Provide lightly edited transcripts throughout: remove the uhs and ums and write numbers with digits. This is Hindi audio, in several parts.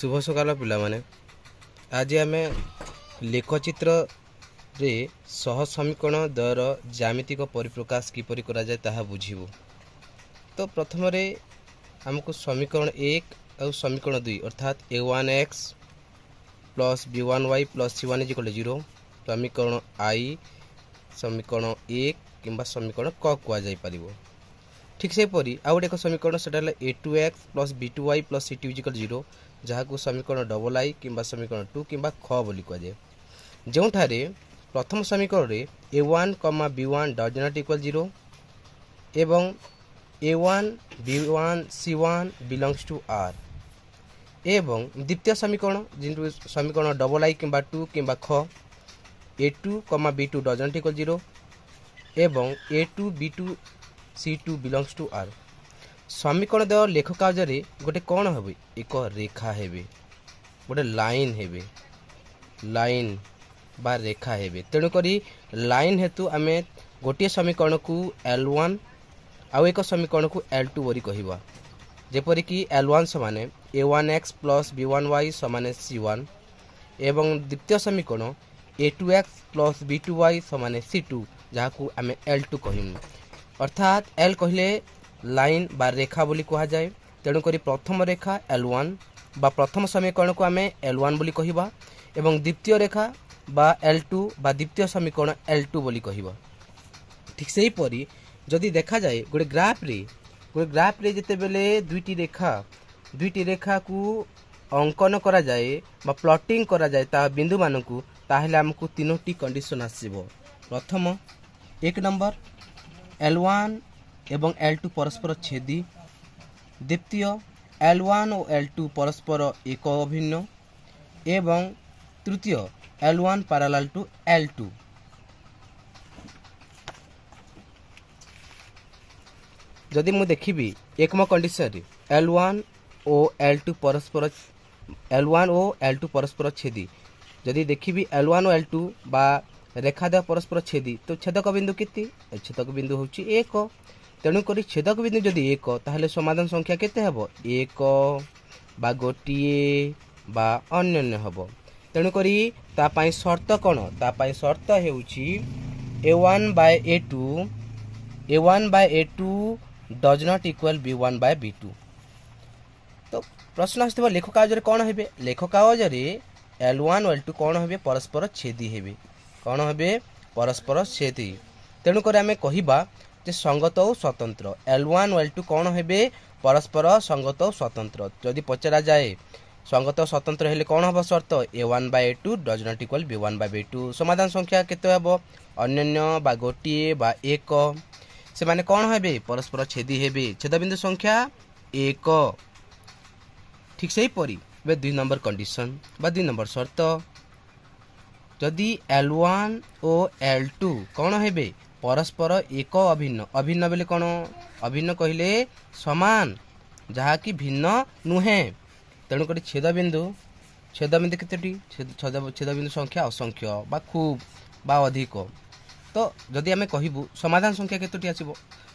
शुभ सकाल पिला माने आज आम लेखचित्र रे सह समीकरण द्वयर ज्यामितिक परिप्रकाश किपरि करा जाय ताहा बुझिबो। तो प्रथम रे हमको समीकरण 1 और समीकरण 2 अर्थात a1x plus b1y plus c1 = 0 समीकरण i समीकरण 1 किंबा समीकरण क कुआ जाय परिबो। ठीक से परी आउ एक समीकरण सेटा a2x plus b2y plus c2 = 0 जहाँ को समीकरण डबल आई किंबा समीकरण 2 किंबा ख बोली कह जाए। जो ठारे प्रथम समीकरण रे a1, b1 does not equal 0 एवं a1, b1, c1 belongs to r एवं द्वितीय समीकरण जिन समीकरण डबल आई किंबा 2 किंबा ख a2, b2 does not equal 0 एवं a2, b2, c2 belongs to r समीकरण देव लेख कार्य गोटे कौन हे एक रेखा हे गोटे लाइन हे लाइन बा रेखा हे तेणुक लाइन हेतु आम गोटे समीकरण को L1 आउ एक समीकरण को L2 बोली कहवा जेपरिक L1 समान a1x प्लस b1y समान c1 एवं द्वितीय समीकरण a2x प्लस b2y समान c2 जहाँ को आम L2 कहमु अर्थात L कहले लाइन बा रेखा बोली कहा जाए। तेणुक प्रथम रेखा L1 बा प्रथम समीकरण को आम L1 बोली कहवा एवं द्वितीय रेखा बा L2 बा द्वितीय समीकरण L2 बोली कहवा। ठीक से परी जदि देखा जाए गोटे ग्राफ रे जिते बेले दुईटी रेखा को अंकन करा जाए बा प्लॉटिंग करा जाए ता बिंदु मानकू ताहेले हमकू तीनोटी कंडीशन आसीबो। प्रथम एक नंबर L1 एवं L2 परस्पर छेदी, द्वितीय L1 और L2 परस्पर एक अभिन्न एवं तृतीय L1 पैरेलल टू L2। जदि मु देखिबी एकम कंडीशन रे L1 और L2 परस्पर छेदी जदि देखिबी L1 और L2 बा रेखा दे परस्पर छेदी तो छेदक बिंदु केते छेदक बिंदु होची 1 तेणुक छेदक बिंदु जदि 1 ताहले समाधान संख्या केते हबो 1 बा गोटिए बा अन्य हबो। तेणुक ता पई शर्त कोन ता पई शर्त हेउची a1 by a2 does not equal b1 by b2। तो प्रश्न आस्तबो लेख कागज रे कोन हेबे लेख कागज रे L1 और L2 कोन हेबे परस्पर छेदी हेबे कोन हेबे परस्पर छेदी। तेणुक आमे कहिबा जे संगत और स्वतंत्र L1 और L2 कोन हेबे परस्पर संगत और स्वतंत्र। जदि पचरा जाए संगत और स्वतंत्र हेले कोन हबो शर्त a1 by a2 does not equal b1 by b2 समाधान संख्या केते हबो अन्य बा गोटिए बा 1 से माने कोन हेबे परस्पर छेदी हेबे छेद बिंदु संख्या 1। ठीक सेही परी बे 2 नंबर कंडीशन बा 2 नंबर शर्त जदि L1 और L2 कोन हेबे परस्पर एक अभिन्न बेले कौन अभिन्न कहले समान जहाँ की भिन्न नुहे तेणुक छेद बिंदु केतोटी छेद बिंदु संख्या असंख्य बा खूब बा अधिक। तो जदि आमे कहिबु समाधान संख्या केतोटी आसीबो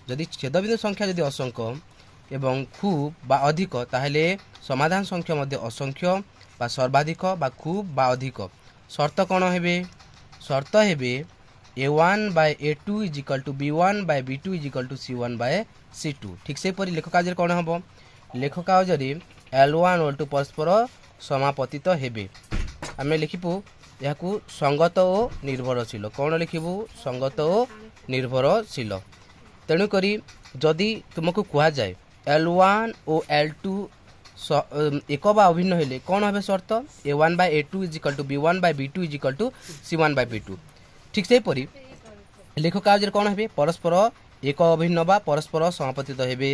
जदि छेद बिंदु संख्या जदि असंख्य एवं खूब बा अधिक ताहेले समाधान संख्या मध्ये असंख्य बा सर्वाधिक बा खूब बा अधिक। शर्त कौन हेबे शर्त हेबे a1 by a2 is equal to b1 by b2 is equal to c1 by c2। ठीक से परी लेख कागज कौन हम लेख कागज L1 और L2 परस्पर समापतित हेबे आमे लिखिबू याकू संगत और निर्भरशील कौन लिखिबू संगत और निर्भरशील। तेणु करी जदि तुमको कहा जाए L1 और L2 एक बा अभिन्न हेले कौन हेबे शर्त a1 by a2 is equal to b1 by b2 is equal to c1 by b2। ठीक से परी लेख कागज कौन हेबे परस्पर एक अभिन्न बा परस्पर समापतित हेबे।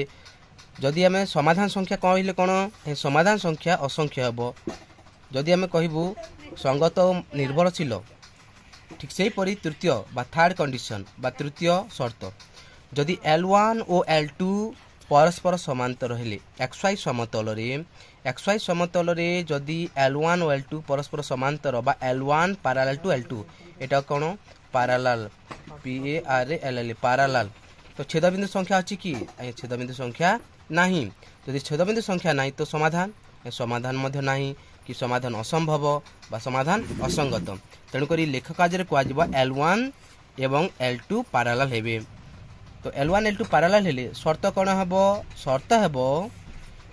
जदि आम समाधान संख्या कहले कौन समाधान संख्या असंख्य हेबो जदि आम कहबू संगत और निर्भरशील। ठीक से परी तृतीय बा थर्ड कंडीशन बा तृतीय शर्त जदि L1 और L2 परस्पर समांतर हेले xy समतल रे जदि L1 और L2 परस्पर समांतर बा L1 parallel to L2 Etah cone parallel PARALL parallel. तो छेदबिंदु संख्या अछि कि छेदबिंदु संख्या नाही जदि छेदबिंदु संख्या नाही तो समाधान समाधान मध्य नाही कि समाधान असंभव बा समाधान असंगत तेणुक लेख कार्य कह L1 एवं L2 पैरेलल हेबे। तो L1 L2 पैरेलल हेले शर्त कौन हम शर्त हेब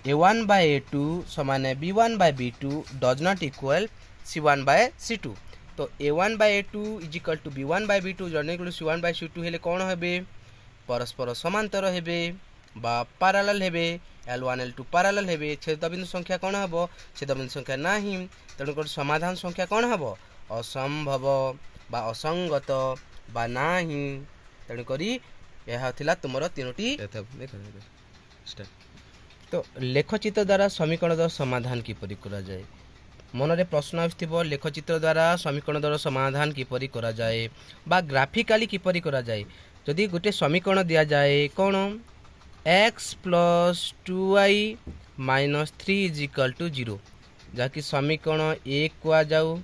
A1 by A2 समान B1 by B2 does not equal C1 by C2। तो A1 by A2 is equal to B1 by B2 जने C1 by C2 हेले कौन हेबे परस्पर समांतर हेबे बा पैरेलल हेबे। L1 L2 पैरेलल हेबे छेदबिंदु संख्या कौन हेबो छेदबिंदु संख्या नाही तेणुकर समाधान संख्या कौन हेबो असंभव बा असंगत बा नाही तेणुकरी यह थिला तुमर तीनोटी। तो लेखचित्र द्वारा समीकरण द्वारा समाधान किपरि करा जाए मन रे प्रश्न आथिबो लेखचित्र द्वारा समीकरण द्वारा समाधान किपरि करा जाए बा ग्राफिकाली किपरि करा जाए। जदि गोटे समीकरण दिया जाए कौन x plus 2y minus 3 is equal to 0 जहाँकि समीकरण ए कुआ जाऊ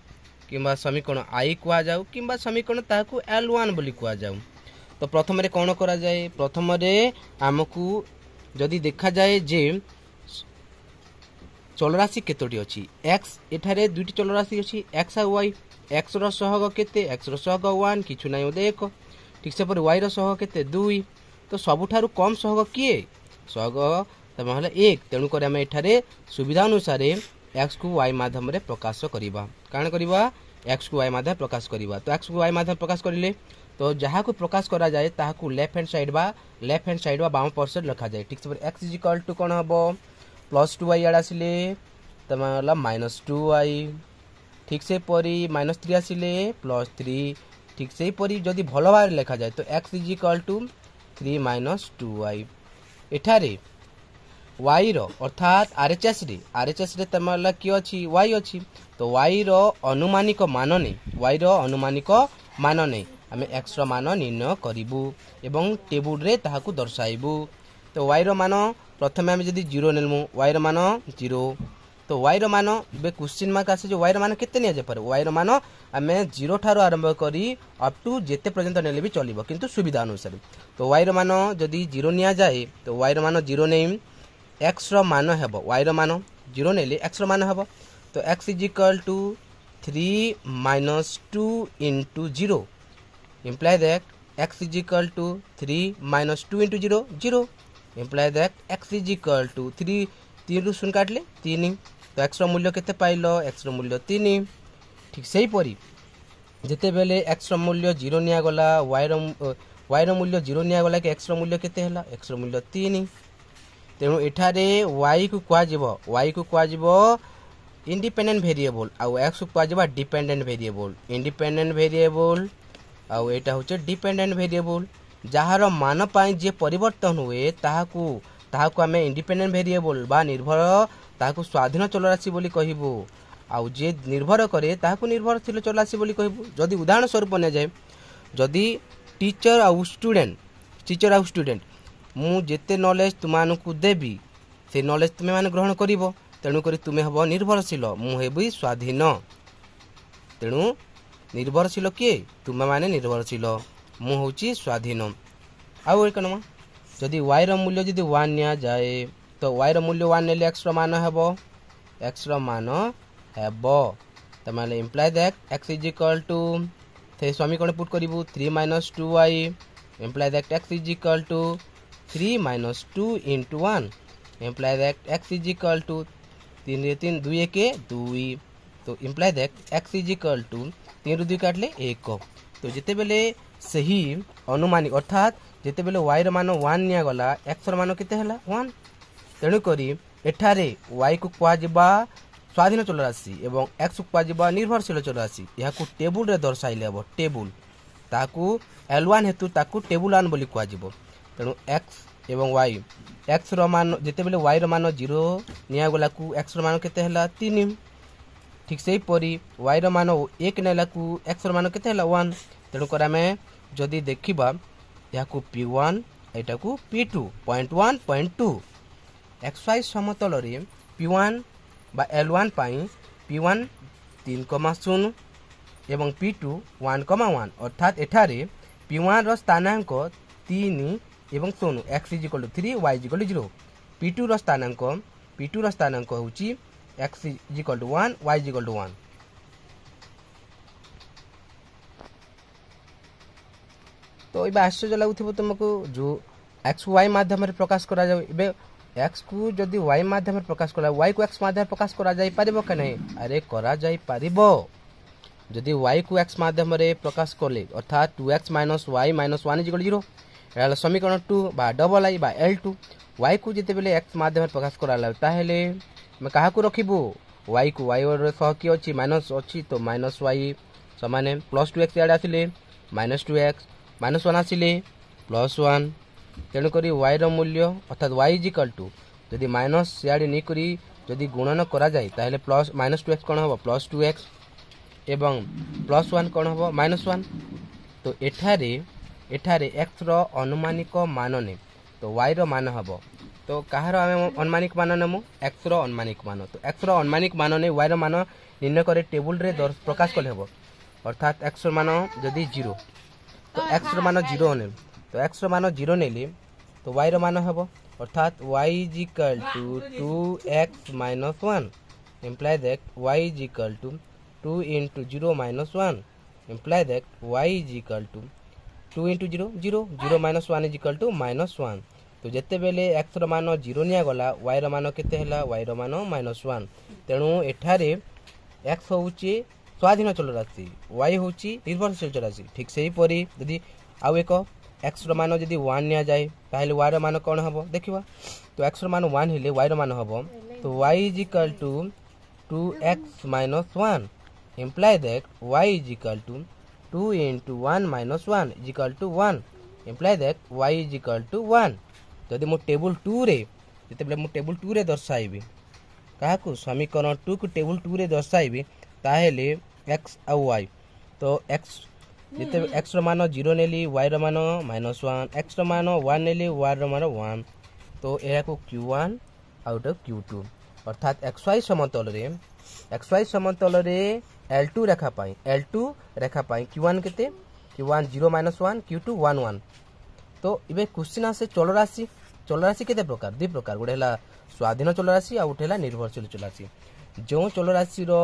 किंबा समीकरण आई कुआ जाऊ किंबा समीकरण ताकू L1 बोली कुआ जाऊ। तो प्रथम रे कौन करा जाए प्रथम रे आमको जदि देखा जाए जे चलराशि केतोटी अछि x एठारे दुईटी चलराशि अछि x और y x रो सहग केते x रो सहग 1 किछु नै ओदे 1 ठीक से पर y रो सहग केते 2 तो सबुठारु कम सहग किए सहग तमे हले 1 तेणु कर आम एठारे सुविधा अनुसार x को y माध्यम रे प्रकाश करिबा काण करिबा x को y माध्यम प्रकाश करिबा। तो x को y माध्यम प्रकाश करिले तो जहाँ को प्रकाश करा जाए ताहाकू लेफ्ट हैंड साइड बा बाम पार्श्व लिखा जाए ठीक से x इज इक्वल टू कोन हबो +2y आड़ आसिले तमे हला -2y ठीक से परी -3 आसिले +3 ठीक से परी जदि भलो भाव लिखा जाए तो x is equal to 3 - 2y एठारे y रो अर्थात RHS रे तमला की अछि y अछि तो y रो अनुमानिक मान नै आमे x रो मान निर्णय करिवु एवं टेबुल रे ताहाकू दर्शाइबु। तो y रो मान प्रथमे आमे जदि 0 नेलमु y रो मान 0 तो y रो मान बे क्वेश्चन मार्क आसे जो y रो मान केते निया जे पर y रो मान आमे 0 ठारो आरंभ करी अप टू जेते पर्यंत नेले भी चलिबो किंतु सुविधा अनुसार। तो y रो मान जदि 0 निया जाए तो y रो मान 0 नै x रो मान हेबो y रो मान 0 नेले x रो मान हेबो तो x is equal to 3 - 2 into 0 imply that x is equal to 3 - 2 into 0 0 imply that x is equal to 3 3 रु शून्य काटले 3 तो x रो मूल्य केते पाइलो x रो मूल्य 3 ठीक सही परी जेते बेले x रो मूल्य 0 निया गला y रो मूल्य 0 निया गला कि x रो मूल्य केते हला x रो मूल्य 3 तेणु एठारे y को कुआ जिवो इंडिपेंडेंट वेरिएबल आउ x को कुआ जिवो डिपेंडेंट वेरिएबल इंडिपेंडेंट वेरिएबल आउ एटा होचे डिपेंडेंट वेरिएबल जहार मान पाई जे परिवर्तन हुए ताहाकू आमे इंडिपेंडेंट वेरिएबल बा निर्भर ताहाकू स्वाधीन चलराशि बोली कहिबो आउ जे निर्भर करे ताहाकू निर्भरशील चलराशि बोली कहिबो। जदि उदाहरण स्वरूप बने जाए जदि टीचर आउ स्टूडेंट मु जेते नॉलेज तुमानकू देबी से नॉलेज तुमे माने ग्रहण करिवो तेणु करी तुमे हबो निर्भरशील मु हेबी स्वाधीन तेणु निर्भरशील किए तुमे माने निर्भरशील मु होची स्वाधीन। आउ एक नमा जदि y रो मूल्य जदि 1 निया जाए तो y रो मूल्य 1 नेले x रो मान हेबो तमाले imply that x is equal to थे समीकरण पुट करिवु 3 - 2y imply that x is equal to 3 - 2 into 1 imply that x is equal to 3 रे 3 2 1 2 तो imply that x is equal to 3 रु 2 काटले 1 तो जेते बेले सही अनुमानिक अर्थात जेते बेले y रो मान 1 निया गला x रो मान केते हला 1 तेणु करी एठारे y को कुआ जिबा स्वाधीन चलराशि एवं x को कुआ जिबा निर्भरशील चलराशि याकू टेबुल रे दर्शाइले हबो टेबुल ताकू L1 हेतु ताकू टेबुल 1 बोली कुआ जिवो तेणु x एवं y x रो मान जेते बेले y रो मान 0 निया गला को x रो मान केते हला 3 ठीक सही परी y रो मान 1 नेला को x रो मान केते हला 1 तेणु कर आमे जदि देखिबा याकू P1 एटा को P2 .1.2 xy समतल रे P1 बा L1 पाई P1 3,0 एवं P2 1,1 अर्थात एठारे P1 रो स्थानांक 3 एवं 0 x = 3 y = 0 P2 रो स्थानांक होउची x is equal to 1 y is equal to 1। तो ये आश्चर्य लगुव तुमको जो एक्स वाई माध्यम प्रकाश करा जाए एक्स को जदि वाई माध्यम प्रकाश करा वाई को एक्स माध्यम प्रकाश करा जाई परिबो कि नहीं? अरे करा जाई परिबो। जदि वाई को एक्स माध्यम प्रकाश कले अर्थात 2x minus Y minus 1 is 0 एला समीकरण 2 बा डबल आई बा L2 वाई को जिते बेले एक्स माध्यम प्रकाश कराला ताहेले मैं कहा को रखिबो वाई को वाई और सह की अछि माइनस अछि तो माइनस वाई समान प्लस 2x याड आसिले माइनस 2x माइनस 1 आसिले प्लस 1 तेणु करी वाई रो मूल्य अर्थात वाई इज इक्वल टू जदि माइनस याड नहीं करी जदि गुणन करा जाय ताहेले प्लस माइनस 2x कोन हो प्लस 2x एवं प्लस 1 कोन हो माइनस 1। तो एठारे एक्स रो अनुमानिक मान ने तो वाई रो मान हबो तो कहार आम अनुमानिक मान नेमु एक्स रो अनुमानिक मान। तो एक्स रो अनुमानिक मान ने वाई रो मान निर्णय करे टेबुल रे प्रकाश कले हबो अर्थात एक्स रो मान जदि 0 तो एक्स रो मान 0 ने तो एक्स रो मान 0 नेली तो वाई रो मान हबो अर्थात y is equal to 2x minus 1 imply that y is equal to 2 into 0 minus 1 imply that y is equal to 2 into 0 0 0 minus 1 is equal to minus 1। तो जिते बेले x रो मान 0 निया गला y रो मान केते हला y रो मान minus 1 तेणु एठारे x होउची स्वाधीन चल राशि y होउची निर्भरशील चल राशि। ठीक सेही परी यदि आउ एक x रो मान जदि 1 निया जाए ताहेले y रो मान कोन हबो देखिबा तो x रो मान 1 हेले y रो मान हबो तो y is equal to 2x minus 1 imply that y is equal to 2 into 1 minus 1 is equal to 1 imply that y is equal to 1। जदि मो टेबल 2 रे जते बेले मो टेबल 2 रे दर्शाइबी काहाकू समीकरण 2 को टेबल 2 रे दर्शाइबी ताहेले x और y तो x जते x रो मान 0 नेली y रो मान -1 x रो मान 1 नेली y रो मान 1 तो एरा को q1 आउट ऑफ q2 अर्थात xy समतल रे L2 रेखा पाई L2 रेखा पाई q1 केते q1 0 -1 q2 1 1। तो इबे क्वेश्चन से चल राशि केते प्रकार दि प्रकार गोटे हला स्वाधीन चल राशि आ उठेला निर्भरशील चल राशि। जो चल राशि रो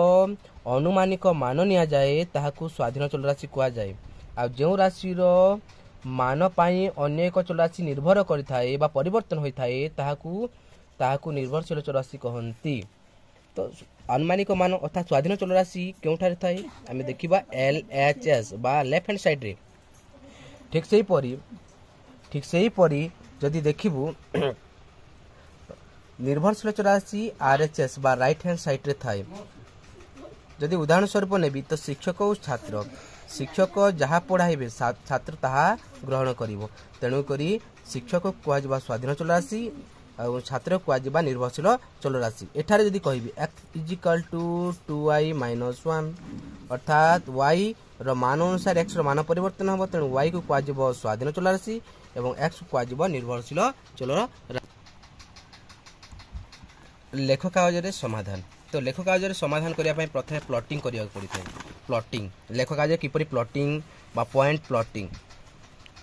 अनुमानिक मान निया जाए ताहाकू स्वाधीन चल राशि कुआ जाए आ जो राशि रो मान पाई अन्य एक चल राशि निर्भर करिथाए बा परिवर्तन होइथाए ताहाकू निर्भरशील चल राशि कहंती। तो अनुमानिक मान अर्थात स्वाधीन चल राशि केउठारे थाए आमे देखिबा LHS बा लेफ्ट हैंड साइड रे। ठीक सेही परी जदि देखिबू निर्भरशील चल राशि RHS बा राइट हैंड साइड रे थाए। जदि उदाहरण स्वरूप नेबी तो शिक्षक और शिक्षक जहाँ पढ़ाइबे छात्र ताहा ग्रहण करिवो तेणु करी शिक्षक कुआ जबा स्वाधीन चल राशि और छात्र कुआ जबा निर्भरशील चल राशि। एठारे जदि कहिबे x is equal to 2y minus 1 अर्थात y रो मान अनुसार x रो मान परिवर्तन हबो तेणु y को कुआ जबो स्वाधीन चल राशि एवं x को कुआ जबो निर्भरशील चल राशि। लेख कागज रे समाधान तो लेख कागज रे समाधान करिया पय प्रथमे प्लॉटिंग करिया पड़िଥାଏ। प्लॉटिंग लेख कागज किपरि प्लॉटिंग बा पॉइंट प्लॉटिंग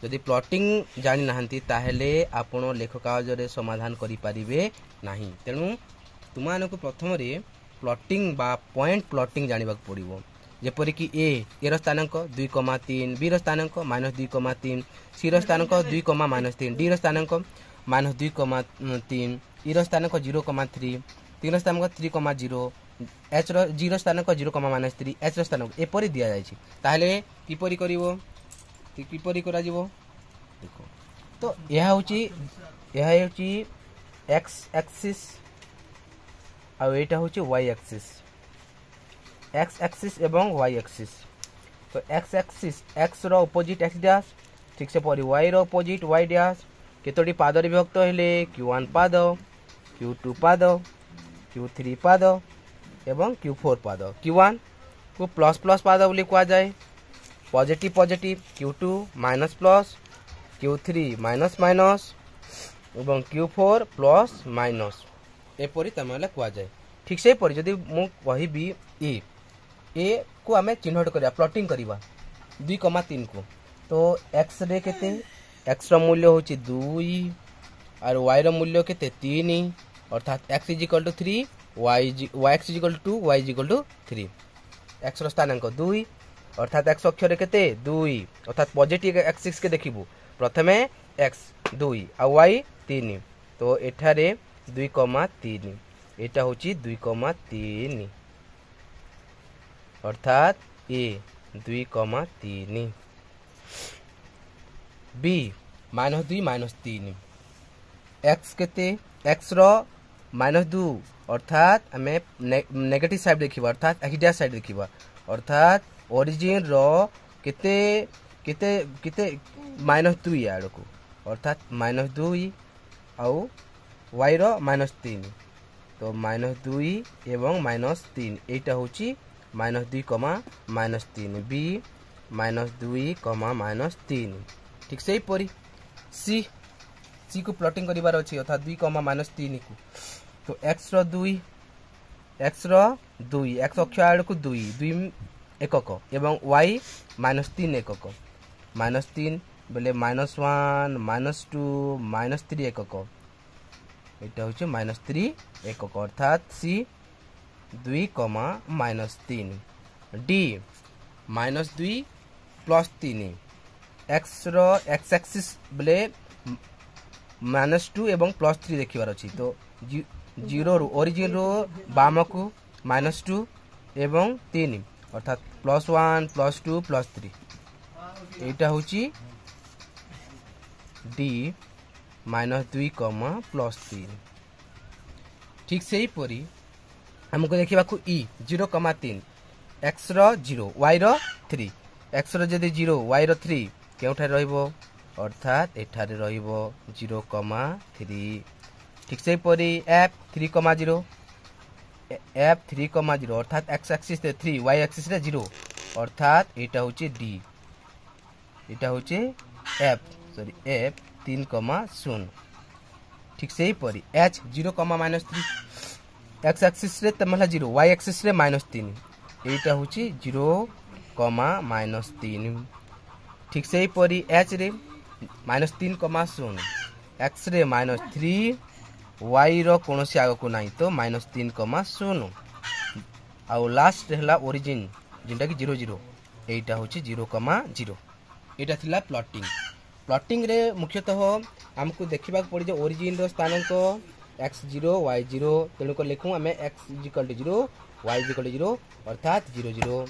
जदि प्लॉटिंग जानि नाहंती ताहेले आपण लेख कागज रे समाधान करि परिबे नाही तेणु तुमानको प्रथम रे प्लॉटिंग बा पॉइंट प्लॉटिंग जानिबाक पड़िबो जेपरि कि ए रो स्थानांक 2,3 बी रो स्थानांक -2,3 सी रो स्थानांक 2,-3 डी रो स्थानांक -2,3 ई रो स्थानांक 0,3 ती रो स्थानांक 3,0 एच रो जी रो स्थानांक 0,-3 एच रो स्थानांक एपरि दिया जायछि ताहेले किपरि करिवो किपरि करा जिवो देखो। तो यह होची एक्स एक्सिस आ एटा होची वाई एक्सिस एक्स एक्सिस एवं वाई एक्सिस। तो एक्स एक्सिस एक्स रो अपोजिट एक्स डैश ठीक से परी वाई रो अपोजिट वाई डैश केतोटी पाद रे विभक्त हेले q1 पाद q2 पाद q3 पाद एवं q4 पाद q1 को प्लस प्लस पाद बोली कुआ जाए positive positive q2 minus plus q3 minus minus एवं q4 प्लस माइनस एपरि तमले कुआ जाए। ठीक से परि जदि मु कहिबी ए को आमे चिन्हट करिया प्लॉटिंग करिवा 2,3 को तो x रे केते x रो मूल्य होची 2 और y रो मूल्य केते 3 अर्थात x is equal to 3 x equal to y equal to 3 x स्थानांक 2 अर्थात x अक्षर केते 2 अर्थात पॉजिटिव एक्सिस के देखिबू प्रथमे x 2 आ y 3 तो एठारे 2,3 एटा होची 2,3 अर्थात a 2,3 b -2 -3 x केते x रो -2 अर्थात हमें नेगेटिव साइड देखिबा अर्थात एक्सिस साइड देखिबा अर्थात ओरिजिन रो केते केते केते -2 आड़ को अर्थात -2 आउ y रो -3 तो -2 एवं -3 एटा होची -2, -3 b -2, -3 ठीक से परी सी को प्लॉटिंग करिवार अछि अर्थात 2, -3 को तो x रो 2 x अक्ष आड़ को 2 एकक एवं y -3 एकक -3 बेले -1 -2 -3 एकक एटा होची -3 एकक अर्थात c 2, -3 d -2 +3 x रो x एक्सिस बेले -2 एवं +3 देखिबार अछि तो 0 रो ओरिजिन रो बाम को -2 एवं 3 अर्थात +1 +2 +3 एटा होची d -2, +3 ठीक से ही परी हमको देखिबा को e 0,3 x रो 0 y रो 3 x रो जदि 0 y रो 3 केउठा रहइबो अर्थात एठारे रहइबो 0,3 ठीक से परी f 3,0 f 3,0 अर्थात x एक्सिस रे 3 y एक्सिस रे 0 अर्थात एटा होची d एटा होची f 3,0 ठीक से ही परी h 0, -3 x एक्सिस रे तमला 0 y एक्सिस रे -3 एटा होची 0, -3 ठीक से ही परी h रे -3,0 x रे -3 y रो कोनोसी आगो को नाही तो -3,0 आउ लास्ट हला ओरिजिन जिंटा कि 0, 0 एटा होची 0,0 एटा थिला प्लॉटिंग रे मुख्यतः हमको देखिबा पड़ी जे ओरिजिन रो स्थानांक x 0 y 0 तेणु को लिखू हमें x = 0 y = 0 अर्थात 0, 0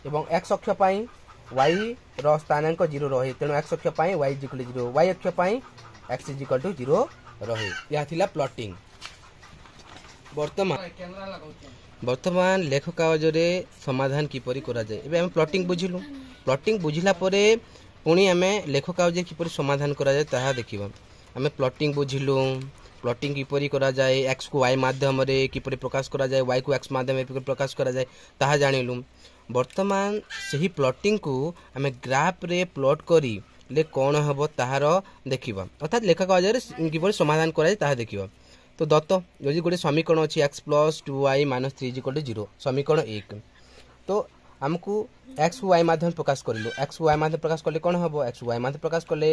एवं x अक्ष पाई y रो स्थानांक 0 रहे तेणु x अक्ष पाई y = 0 y अक्ष पाई x = 0 रहे या थिला प्लॉटिंग वर्तमान लेख कागज रे समाधान किपरि करा जाय एबे हम प्लॉटिंग बुझिला परे पुणी आमे लेख कागज किपरि समाधान करा जाय ताहा देखिबा आमे प्लॉटिंग बुझिलु प्लॉटिंग किपरि करा जाय x को y माध्यम रे किपरि प्रकाश करा जाय y को x माध्यम रे किपरि प्रकाश करा जाय ताहा जानिलु वर्तमान सही प्लॉटिंग को आमे ग्राफ रे प्लॉट करी ले कोन हबो ताहार देखिबा अर्थात लेख कागज रे किपरि समाधान करा जाय ताहा देखिबा तो दत्त यदि गोटे समीकरण अछि x + 2y - 3 = 0 समीकरण 1 तो हमको x y माध्यम प्रकाश करिलो x y माध्यम प्रकाश करले कोन हबो x y माध्यम प्रकाश करले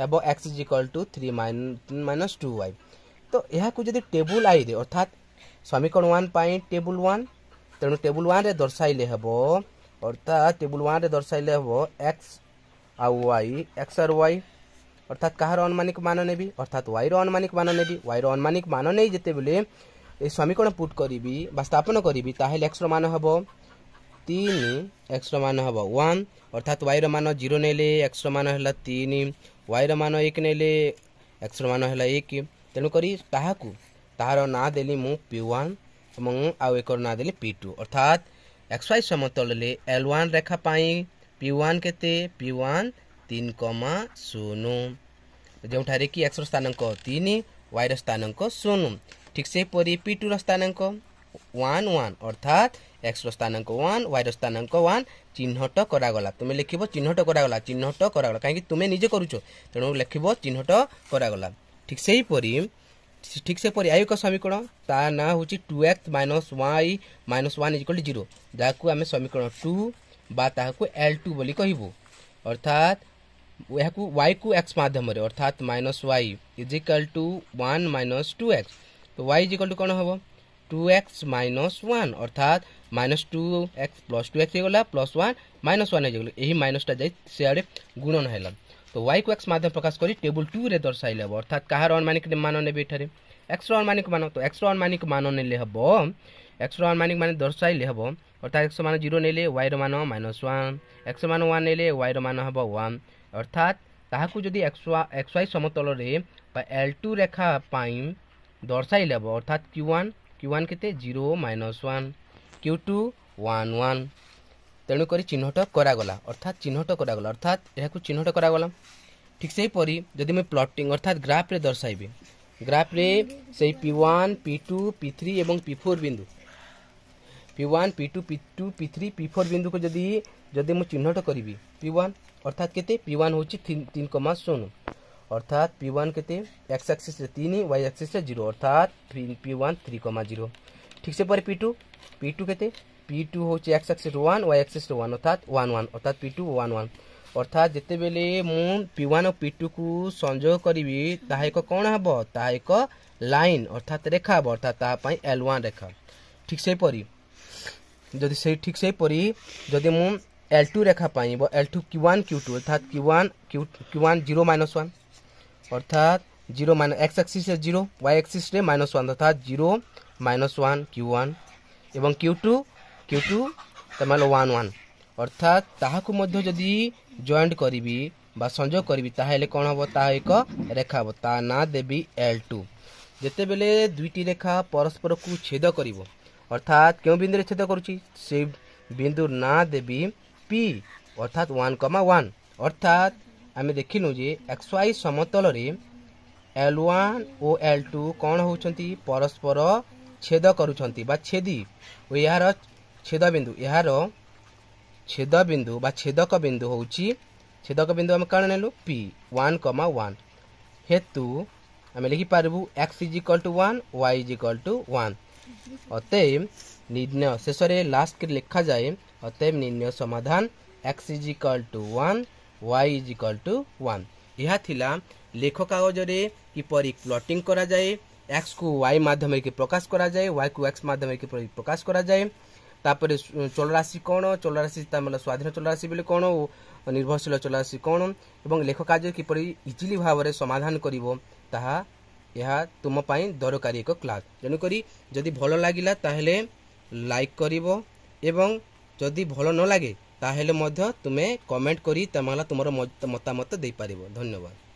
हबो x = 3 - 2y तो यहा को जदि टेबल आई रे अर्थात समीकरण 1 पाई टेबल 1 तेणु टेबल 1 रे दर्शाइले हबो अर्थात टेबल 1 रे दर्शाइले हबो x आ y x और y अर्थात कहार अनुमानिक मान नेबी अर्थात y रो अनुमानिक मान नेबी y रो अनुमानिक मान नै जेते बेले ए समीकरण पुट करिबी बा स्थापन करिबी ताहेले x रो मान हबो 3 x रो मान हबो 1 अर्थात y रो मान 0 नेले x रो मान हला 3 y रो मान 1 नेले x रो मान हला 1 तेणु करी ताहाकू ताहार ना देली मु p1 एवं आ एकर ना देली p2 अर्थात xy समतल ले l1 रेखा पाई p1 केते p1 3,0 जोठारे कि x रो स्थानांक 3 y रो स्थानांक 0 ठीक से परी p2 रो स्थानांक 1 1 अर्थात x रो स्थानांक 1 y रो स्थानांक 1 चिन्हट करा गला तुमे लिखिबो चिन्हट करा गला काहे कि तुमे निजे करूचो तेणु लिखिबो चिन्हट करा गला ठीक से परी आयु का समीकरण ता ना होची 2x - y - 1 = 0 जाकू हमें समीकरण 2 बा ताहाकू l2 बोली कहिबो अर्थात यहाकू y को x माध्यम रे अर्थात -y = 1 - 2x तो y = कोन हबो 2x माइनस 1 अर्थात -2x प्लस 2x हो गला प्लस 1 माइनस 1 हो गला एही माइनसटा जाई से आडे गुणन हैला तो y को x माध्यम प्रकाश करी टेबल 2 रे दर्शाइले हबो अर्थात कहार अनुमानिक मान नेबे एठारे x रो अनुमानिक मान तो x रो अनुमानिक मान नेले हबो x रो अनुमानिक मान दर्शाइले हबो अर्थात x मान 0 नेले y रो मान -1 x मान 1 नेले y रो मान हबो 1 अर्थात ताहाकु जदी xy समतल रे बा L2 रेखा पाई दर्शाइले हबो अर्थात q1 केते 0 -1 q2 1 1 तेणु करी चिन्हट करा गला अर्थात यहाकु चिन्हट करा गला ठीक से परी जदि मैं प्लॉटिंग अर्थात ग्राफ रे दर्शाइबे ग्राफ रे से p1 p2 p3 एवं p4 बिंदु p1 p2 p2 p3 p4 बिंदु को जदि मैं चिन्हट करिबी p1 अर्थात केते p1 होची 3,0 अर्थात p1 केते x एक्सिस रे 3 y एक्सिस रे 0 अर्थात p1 3,0 ठीक से पर p2 केते p2 होची x एक्सिस 1 y एक्सिस 1 अर्थात 1 1 अर्थात p2 1 1 अर्थात जेते बेले मु p1 और p2 को संयोग करिवि ताहा एक कोन हबो ताहा एक लाइन अर्थात रेखा हबो अर्थात ताहा पई L1 रेखा ठीक से परी जदि मु L2 रेखा पाइबो L2 q1 q2 अर्थात q1 0 -1 अर्थात 0 x एक्सिस से 0 y एक्सिस रे -1 अर्थात 0 -1 q1 एवं q2 तमाल 1 1 अर्थात ताहाकु मध्य जदि जॉइंट करिवि बा संयोग करिवि ताहेले कोन हबो ता एक रेखा हबो ता ना देबी L2 जेते बेले दुईटी रेखा परस्पर को छेद करिवो अर्थात केउ बिंदु रे छेद करूची से बिंदु ना देबी P अर्थात 1,1 अर्थात आमे देखिनु जे xy समतल रे L1 ओ L2 कोन होउछंती परस्पर छेद करूछंती बा छेदी ओ यार छेद बिंदु बा छेदक बिंदु होउची छेदक बिंदु हम कान नेलु P 1,1 हेतु हम लिखि पारबु x = 1 y = 1 अतएव निर्णय शेष रे लास्ट के लिखा जाए अतएव निर्णय समाधान x = 1 y = 1 यह थिला लेख कागज रे किपरि प्लॉटिंग करा जाए x को y माध्यम रे प्रकाश करा जाए y को x माध्यम रे प्रकाश करा जाए तापर चल राशि कोन चल राशि मतलब स्वाधीन चल राशि बेले कोन निर्भरशील चल राशि कोन एवं लेख कार्य किपरि इजिली भाव रे समाधान करिवो ताहा यह तुम पई दरकारी एक क्लास जनु करी जदि भलो लागिला ताहेले लाइक करिवो एवं जदि भलो न लागे ताहेले मध्य तुमे कमेंट करी तमाला तुमरो मतामत दे पारिवो धन्यवाद।